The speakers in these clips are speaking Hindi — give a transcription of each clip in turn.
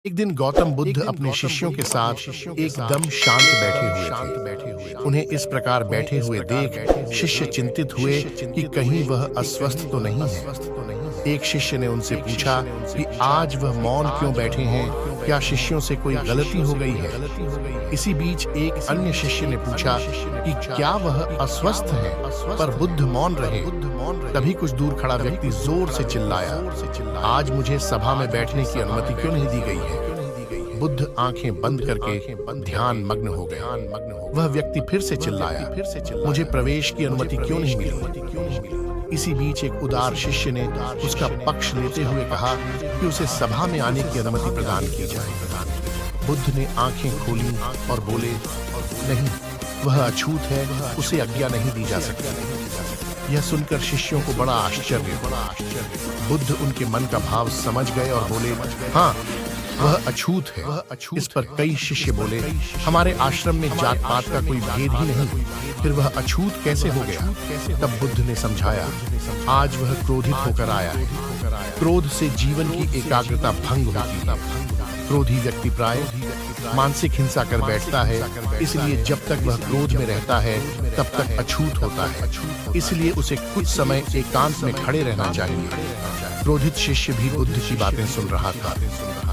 एक दिन गौतम बुद्ध अपने शिष्यों के साथ एकदम शांत बैठे हुए थे। उन्हें इस प्रकार बैठे हुए देख शिष्य चिंतित हुए कि कहीं वह अस्वस्थ तो नहीं है। एक शिष्य ने उनसे पूछा कि आज वह मौन क्यों बैठे हैं, क्या शिष्यों से कोई गलती हो गई है। इसी बीच एक अन्य शिष्य ने पूछा कि क्या वह अस्वस्थ है, पर बुद्ध मौन रहे। तभी कुछ दूर खड़ा व्यक्ति जोर से चिल्लाया, आज मुझे सभा में बैठने की अनुमति क्यों नहीं दी गई है। बुद्ध आंखें बंद करके ध्यान मग्न हो गए। वह व्यक्ति फिर से चिल्लाया, मुझे प्रवेश की अनुमति क्यों नहीं मिली। इसी बीच एक उदार शिष्य ने उसका पक्ष लेते हुए कहा कि उसे सभा में आने की अनुमति प्रदान की जाए। बुद्ध ने आंखें खोली और बोले, नहीं, वह अछूत है, उसे आज्ञा नहीं दी जा सकती। यह सुनकर शिष्यों को बड़ा आश्चर्य। बुद्ध उनके मन का भाव समझ गए और बोले, हाँ, वह अछूत है। इस पर कई शिष्य बोले, हमारे आश्रम में जात पात का कोई भेद ही नहीं, फिर वह अछूत कैसे हो गया। तब बुद्ध ने समझाया, आज वह क्रोधित होकर आया है। क्रोध से जीवन की एकाग्रता भंग होती है। क्रोधी व्यक्ति प्राय मानसिक हिंसा कर बैठता है, इसलिए जब तक वह क्रोध में रहता है तब तक अछूत होता है। इसलिए उसे कुछ समय एकांत में खड़े रहना चाहिए। क्रोधित शिष्य भी बुद्ध की बातें सुन रहा था।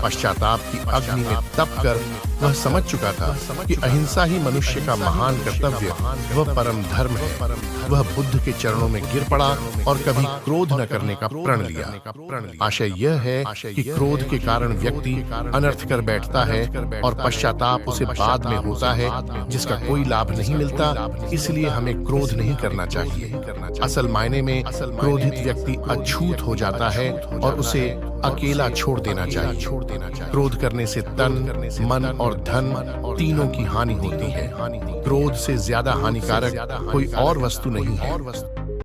पश्चाताप की अग्नि में तप कर वह समझ चुका था कि अहिंसा ही मनुष्य का महान कर्तव्य वह परम धर्म है। वह बुद्ध के चरणों में गिर पड़ा और कभी क्रोध न करने का प्रण लिया। आशय यह है कि क्रोध के कारण व्यक्ति अनर्थ कर बैठता है और पश्चाताप उसे बाद में होता है, जिसका कोई लाभ नहीं मिलता। इसलिए हमें क्रोध नहीं करना चाहिए। असल मायने में क्रोधित व्यक्ति अछूत हो जाता है और उसे अकेला छोड़ देना चाहिए। क्रोध करने से तन, मन और धन तीनों की हानि होती है। क्रोध से ज्यादा हानिकारक कोई और वस्तु नहीं है।